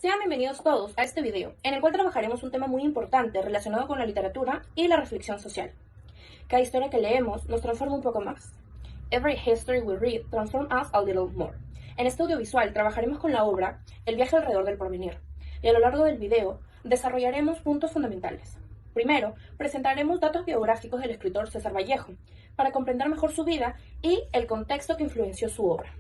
Sean bienvenidos todos a este video, en el cual trabajaremos un tema muy importante relacionado con la literatura y la reflexión social. Cada historia que leemos nos transforma un poco más. Every history we read transforms us a little more. En este audiovisual trabajaremos con la obra El viaje alrededor del porvenir, y a lo largo del video desarrollaremos puntos fundamentales. Primero, presentaremos datos biográficos del escritor César Vallejo, para comprender mejor su vida y el contexto que influenció su obra.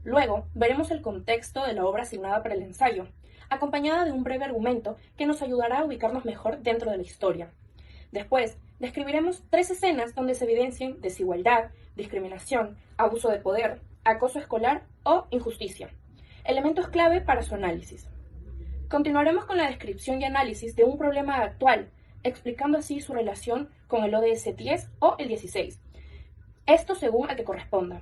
Luego, veremos el contexto de la obra asignada para el ensayo, acompañada de un breve argumento que nos ayudará a ubicarnos mejor dentro de la historia. Después, describiremos 3 escenas donde se evidencien desigualdad, discriminación, abuso de poder, acoso escolar o injusticia, elementos clave para su análisis. Continuaremos con la descripción y análisis de un problema actual, explicando así su relación con el ODS 10 o el 16, esto según a que corresponda.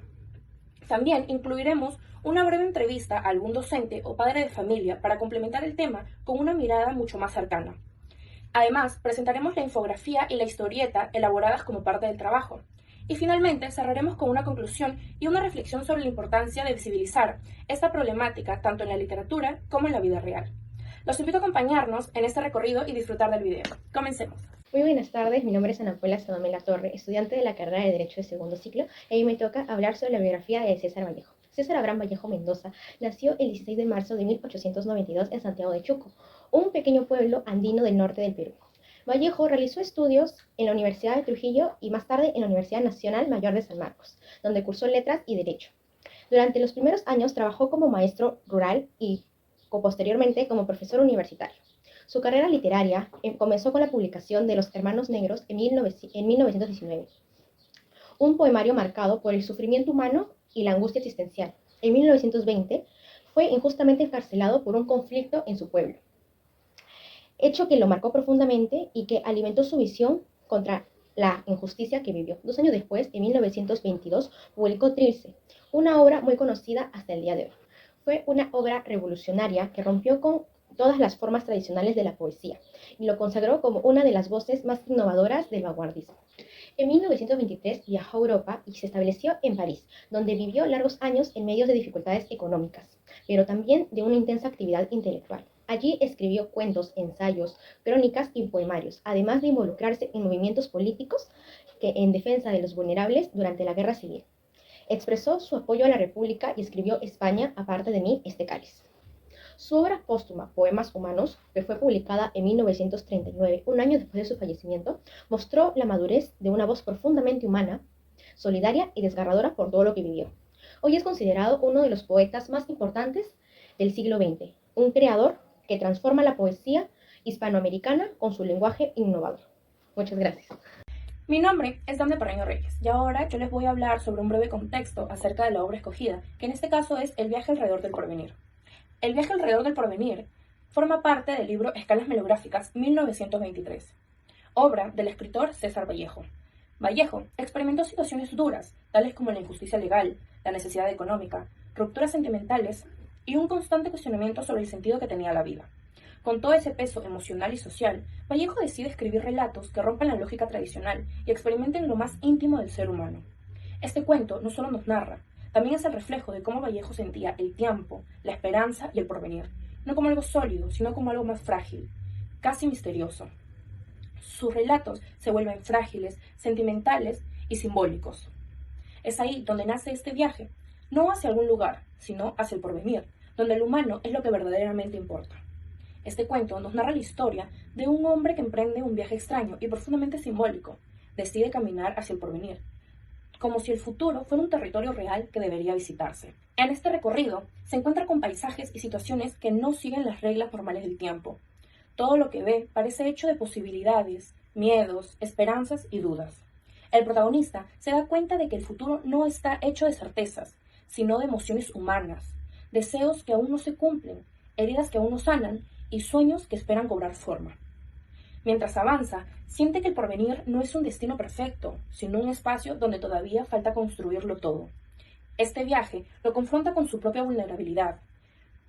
También incluiremos una breve entrevista a algún docente o padre de familia para complementar el tema con una mirada mucho más cercana. Además, presentaremos la infografía y la historieta elaboradas como parte del trabajo. Y finalmente cerraremos con una conclusión y una reflexión sobre la importancia de visibilizar esta problemática tanto en la literatura como en la vida real. Los invito a acompañarnos en este recorrido y disfrutar del video. Comencemos. Muy buenas tardes, mi nombre es Ana Paula Salomé Latorre, estudiante de la carrera de Derecho de segundo ciclo, y hoy me toca hablar sobre la biografía de César Vallejo. César Abraham Vallejo Mendoza nació el 16 de marzo de 1892 en Santiago de Chuco, un pequeño pueblo andino del norte del Perú. Vallejo realizó estudios en la Universidad de Trujillo y más tarde en la Universidad Nacional Mayor de San Marcos, donde cursó Letras y Derecho. Durante los primeros años trabajó como maestro rural y posteriormente como profesor universitario. Su carrera literaria comenzó con la publicación de Los Hermanos Negros en 1919, un poemario marcado por el sufrimiento humano y la angustia existencial. En 1920 fue injustamente encarcelado por un conflicto en su pueblo, hecho que lo marcó profundamente y que alimentó su visión contra la injusticia que vivió. 2 años después, en 1922, publicó Trilce, una obra muy conocida hasta el día de hoy. Fue una obra revolucionaria que rompió con todas las formas tradicionales de la poesía y lo consagró como una de las voces más innovadoras del vanguardismo. En 1923 viajó a Europa y se estableció en París, donde vivió largos años en medio de dificultades económicas, pero también de una intensa actividad intelectual. Allí escribió cuentos, ensayos, crónicas y poemarios, además de involucrarse en movimientos políticos en defensa de los vulnerables durante la Guerra Civil. Expresó su apoyo a la República y escribió España, aparte de mí, este cáliz. Su obra póstuma, Poemas Humanos, que fue publicada en 1939, un año después de su fallecimiento, mostró la madurez de una voz profundamente humana, solidaria y desgarradora por todo lo que vivió. Hoy es considerado uno de los poetas más importantes del siglo XX, un creador que transforma la poesía hispanoamericana con su lenguaje innovador. Muchas gracias. Mi nombre es Dante Parreño Reyes, y ahora yo les voy a hablar sobre un breve contexto acerca de la obra escogida, que en este caso es El viaje alrededor del porvenir. El viaje alrededor del porvenir forma parte del libro Escalas Melográficas 1923, obra del escritor César Vallejo. Vallejo experimentó situaciones duras, tales como la injusticia legal, la necesidad económica, rupturas sentimentales y un constante cuestionamiento sobre el sentido que tenía la vida. Con todo ese peso emocional y social, Vallejo decide escribir relatos que rompan la lógica tradicional y experimenten lo más íntimo del ser humano. Este cuento no solo nos narra, también es el reflejo de cómo Vallejo sentía el tiempo, la esperanza y el porvenir, no como algo sólido, sino como algo más frágil, casi misterioso. Sus relatos se vuelven frágiles, sentimentales y simbólicos. Es ahí donde nace este viaje, no hacia algún lugar, sino hacia el porvenir, donde el humano es lo que verdaderamente importa. Este cuento nos narra la historia de un hombre que emprende un viaje extraño y profundamente simbólico. Decide caminar hacia el porvenir, como si el futuro fuera un territorio real que debería visitarse. En este recorrido se encuentra con paisajes y situaciones que no siguen las reglas normales del tiempo. Todo lo que ve parece hecho de posibilidades, miedos, esperanzas y dudas. El protagonista se da cuenta de que el futuro no está hecho de certezas, sino de emociones humanas, deseos que aún no se cumplen, heridas que aún no sanan y sueños que esperan cobrar forma. Mientras avanza, siente que el porvenir no es un destino perfecto, sino un espacio donde todavía falta construirlo todo. Este viaje lo confronta con su propia vulnerabilidad,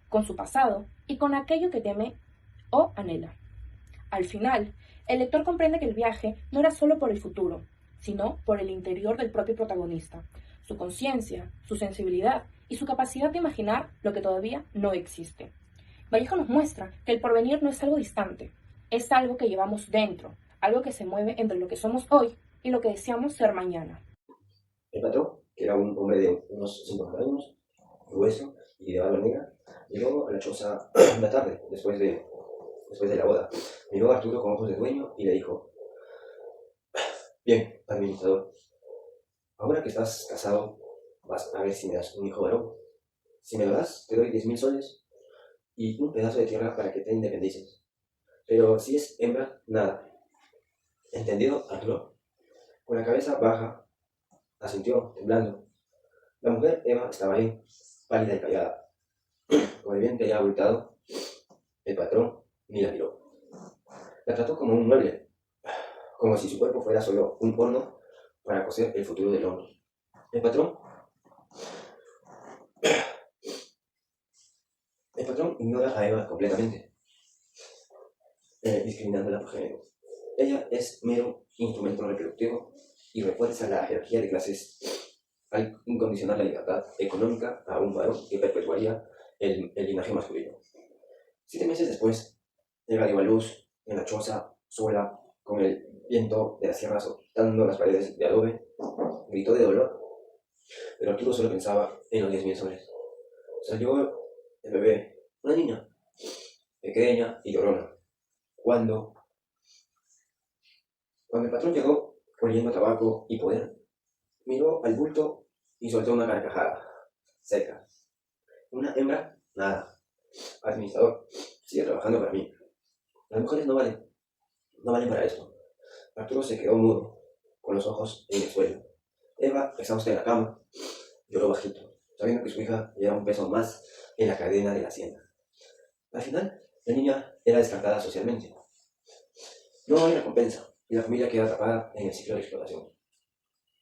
con su pasado y con aquello que teme o anhela. Al final, el lector comprende que el viaje no era solo por el futuro, sino por el interior del propio protagonista, su conciencia, su sensibilidad y su capacidad de imaginar lo que todavía no existe. Vallejo nos muestra que el porvenir no es algo distante, es algo que llevamos dentro, algo que se mueve entre lo que somos hoy y lo que deseamos ser mañana. El patrón, que era un hombre de unos 50 años, grueso y de barba negra, llegó a la choza una tarde, después de la boda. Miró a Arturo con ojos de dueño y le dijo: bien, administrador, ahora que estás casado, vas a ver si me das un hijo varón. Si me lo das, te doy 10.000 soles y un pedazo de tierra para que te independices. Pero si es hembra, nada. ¿Entendido, Arturo? Con la cabeza baja, asintió, temblando. La mujer, Eva, estaba ahí, pálida y callada. Con el vientre ya abultado, el patrón ni la miró. La trató como un mueble, como si su cuerpo fuera solo un horno para cocer el futuro del hombre. El patrón ignora a Eva completamente, discriminándola por género. Ella es mero instrumento reproductivo y refuerza la jerarquía de clases al incondicionar la libertad económica a un varón que perpetuaría el linaje masculino. 7 meses después, Eva dio a luz en la choza, sola, con el viento de la sierra azotando las paredes de adobe. Gritó de dolor, pero Arturo solo pensaba en los 10.000 soles. Salió el bebé, una niña, pequeña y llorona. Cuando el patrón llegó, oliendo tabaco y poder, miró al bulto y soltó una carcajada seca. Una hembra, nada. Administrador, sigue trabajando para mí. Las mujeres no valen para esto. Arturo se quedó mudo, con los ojos en el suelo. Eva, exhausta en la cama, lloró bajito, sabiendo que su hija era un peso más en la cadena de la hacienda. Al final, la niña era descartada socialmente. No hay recompensa y la familia queda atrapada en el ciclo de explotación.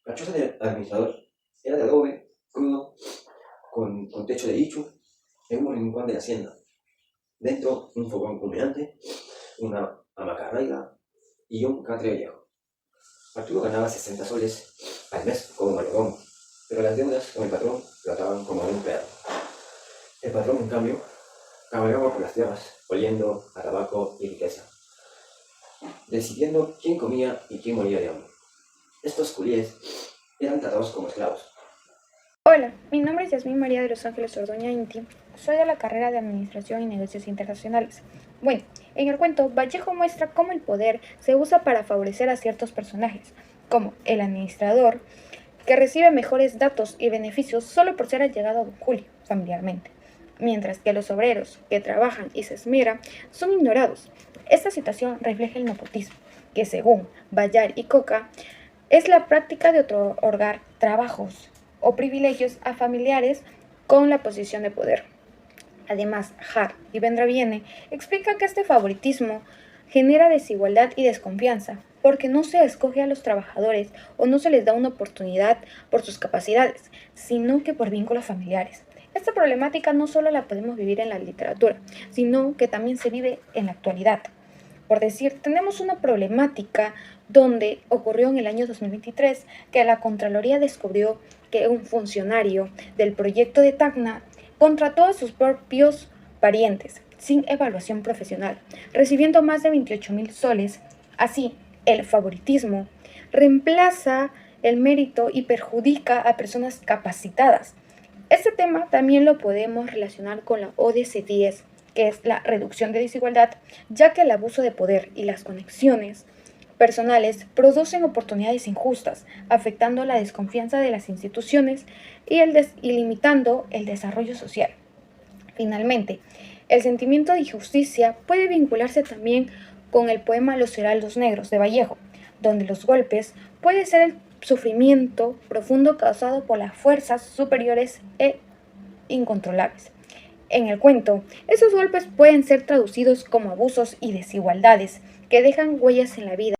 La choza del administrador era de adobe, crudo, con techo de dicho, en un rincón de la hacienda. Dentro, un fogón humeante, una hamaca arraiga y un catre viejo. Arturo ganaba 60 soles al mes como mayordomo, pero las deudas con el patrón lo ataban como a un empleado. El patrón, en cambio, cabalgaba por las tierras, oliendo a tabaco y riqueza, decidiendo quién comía y quién moría de hambre. Estos culíes eran tratados como esclavos. Hola, mi nombre es Yasmín María de los Ángeles Ordoña Inti. Soy de la carrera de Administración y Negocios Internacionales. Bueno, en el cuento, Vallejo muestra cómo el poder se usa para favorecer a ciertos personajes, como el administrador, que recibe mejores datos y beneficios solo por ser allegado a Don Julio, familiarmente, mientras que los obreros, que trabajan y se esmeran, son ignorados. Esta situación refleja el nepotismo, que según Bayar y Coca, es la práctica de otorgar trabajos o privilegios a familiares con la posición de poder. Además, Hart y Vendraviene explican que este favoritismo genera desigualdad y desconfianza, porque no se escoge a los trabajadores o no se les da una oportunidad por sus capacidades, sino que por vínculos familiares. Esta problemática no solo la podemos vivir en la literatura, sino que también se vive en la actualidad. Por decir, tenemos una problemática donde ocurrió en el año 2023 que la Contraloría descubrió que un funcionario del proyecto de Tacna contrató a sus propios parientes sin evaluación profesional, recibiendo más de 28.000 soles. Así, el favoritismo reemplaza el mérito y perjudica a personas capacitadas. Este tema también lo podemos relacionar con la ODS 10, que es la reducción de desigualdad, ya que el abuso de poder y las conexiones personales producen oportunidades injustas, afectando la desconfianza de las instituciones y limitando el desarrollo social. Finalmente, el sentimiento de injusticia puede vincularse también con el poema Los Heraldos Negros de Vallejo, donde los golpes pueden ser el sufrimiento profundo causado por las fuerzas superiores e incontrolables. En el cuento, esos golpes pueden ser traducidos como abusos y desigualdades que dejan huellas en la vida.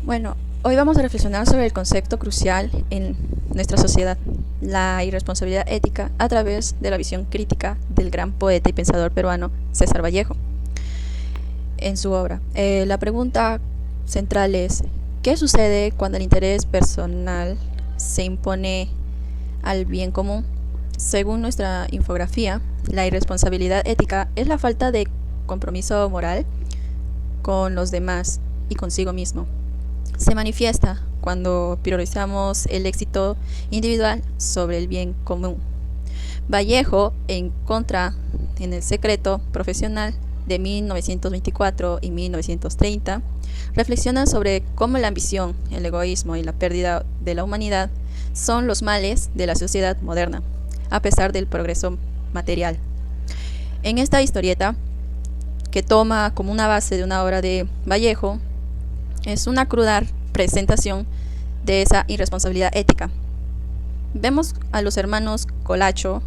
Bueno, hoy vamos a reflexionar sobre el concepto crucial en nuestra sociedad, la irresponsabilidad ética a través de la visión crítica del gran poeta y pensador peruano César Vallejo en su obra. La pregunta central es: ¿qué sucede cuando el interés personal se impone al bien común? Según nuestra infografía, la irresponsabilidad ética es la falta de compromiso moral con los demás y consigo mismo. Se manifiesta cuando priorizamos el éxito individual sobre el bien común. Vallejo, en contra, en El secreto profesional de 1924 y 1930, reflexionan sobre cómo la ambición, el egoísmo y la pérdida de la humanidad son los males de la sociedad moderna, a pesar del progreso material. En esta historieta, que toma como una base de una obra de Vallejo, es una cruda presentación de esa irresponsabilidad ética. Vemos a los hermanos Colacho,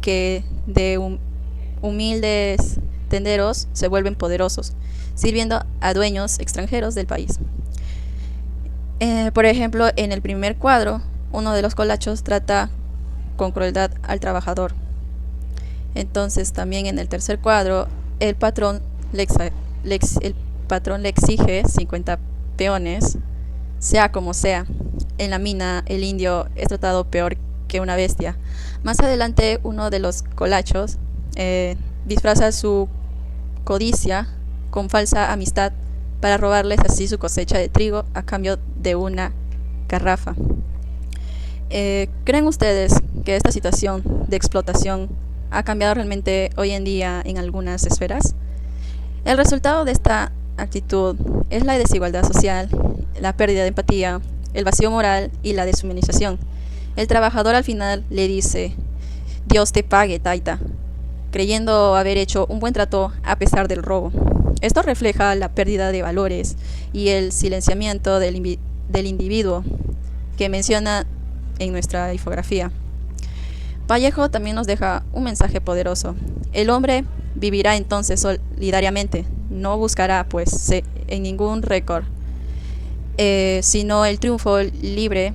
que de humildes tenderos se vuelven poderosos, sirviendo a dueños extranjeros del país. Por ejemplo, en el primer cuadro, uno de los colachos trata con crueldad al trabajador. Entonces, también en el tercer cuadro, el patrón le exige 50 peones, sea como sea. En la mina, el indio es tratado peor que una bestia. Más adelante, uno de los colachos disfraza su codicia con falsa amistad para robarles así su cosecha de trigo a cambio de una garrafa. ¿Creen ustedes que esta situación de explotación ha cambiado realmente hoy en día en algunas esferas? El resultado de esta actitud es la desigualdad social, la pérdida de empatía, el vacío moral y la deshumanización. El trabajador al final le dice: Dios te pague, taita, creyendo haber hecho un buen trato a pesar del robo. Esto refleja la pérdida de valores y el silenciamiento del individuo que menciona en nuestra infografía. Vallejo también nos deja un mensaje poderoso. El hombre vivirá entonces solidariamente, no buscará pues en ningún récord, sino el triunfo libre,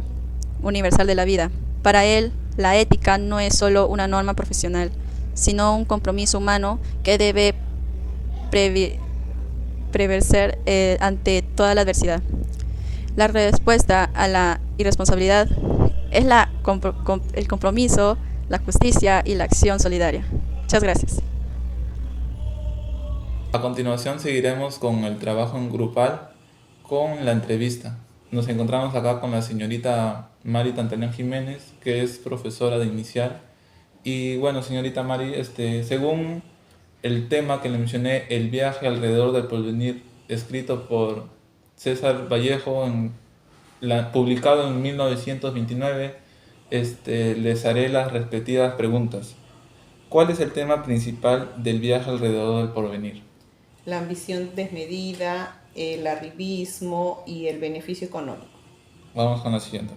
universal de la vida. Para él, la ética no es solo una norma profesional, sino un compromiso humano que debe preverser ante toda la adversidad. La respuesta a la irresponsabilidad es el compromiso, la justicia y la acción solidaria. Muchas gracias. A continuación seguiremos con el trabajo en grupal con la entrevista. Nos encontramos acá con la señorita Mari Tantaleón Jiménez, que es profesora de inicial. Y bueno, señorita Mari, según el tema que le mencioné, el viaje alrededor del porvenir, escrito por César Vallejo, publicado en 1929, les haré las respectivas preguntas. ¿Cuál es el tema principal del viaje alrededor del porvenir? La ambición desmedida, el arribismo y el beneficio económico. Vamos con la siguiente.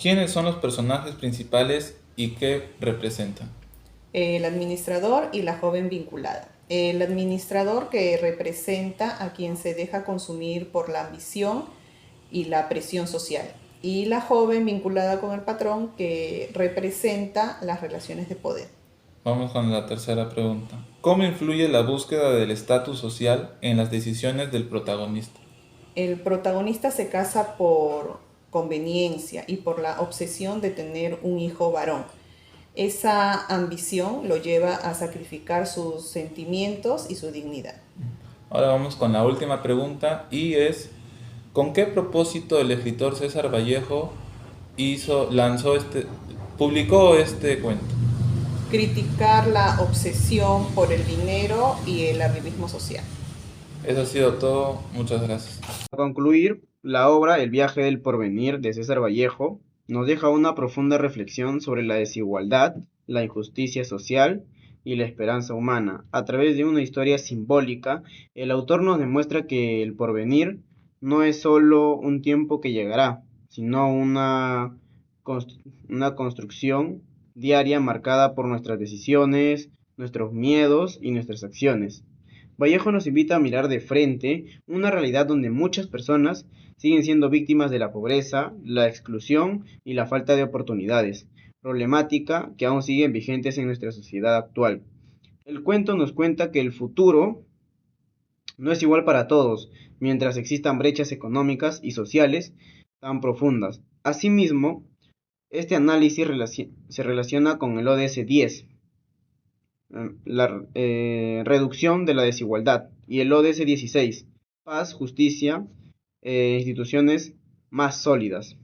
¿Quiénes son los personajes principales y qué representan? El administrador y la joven vinculada. El administrador, que representa a quien se deja consumir por la ambición y la presión social. Y la joven vinculada con el patrón, que representa las relaciones de poder. Vamos con la tercera pregunta. ¿Cómo influye la búsqueda del estatus social en las decisiones del protagonista? El protagonista se casa por conveniencia y por la obsesión de tener un hijo varón. Esa ambición lo lleva a sacrificar sus sentimientos y su dignidad. Ahora vamos con la última pregunta, y es: ¿con qué propósito el escritor César Vallejo publicó este cuento? Criticar la obsesión por el dinero y el arribismo social. Eso ha sido todo. Muchas gracias. Para concluir, la obra El viaje del porvenir de César Vallejo nos deja una profunda reflexión sobre la desigualdad, la injusticia social y la esperanza humana. A través de una historia simbólica, el autor nos demuestra que el porvenir no es solo un tiempo que llegará, sino una construcción diaria marcada por nuestras decisiones, nuestros miedos y nuestras acciones. Vallejo nos invita a mirar de frente una realidad donde muchas personas siguen siendo víctimas de la pobreza, la exclusión y la falta de oportunidades, problemática que aún siguen vigentes en nuestra sociedad actual. El cuento nos cuenta que el futuro no es igual para todos, mientras existan brechas económicas y sociales tan profundas. Asimismo, Este análisis se relaciona con el ODS 10, la reducción de la desigualdad, y el ODS 16, paz, justicia, instituciones más sólidas,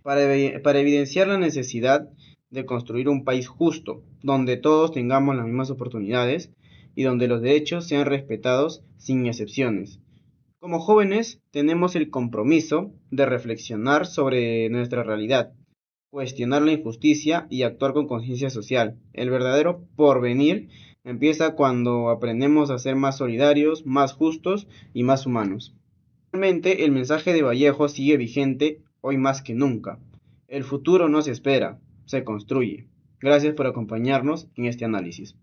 para evidenciar la necesidad de construir un país justo, donde todos tengamos las mismas oportunidades y donde los derechos sean respetados sin excepciones. Como jóvenes tenemos el compromiso de reflexionar sobre nuestra realidad, cuestionar la injusticia y actuar con conciencia social. El verdadero porvenir empieza cuando aprendemos a ser más solidarios, más justos y más humanos. Realmente el mensaje de Vallejo sigue vigente hoy más que nunca. El futuro no se espera, se construye. Gracias por acompañarnos en este análisis.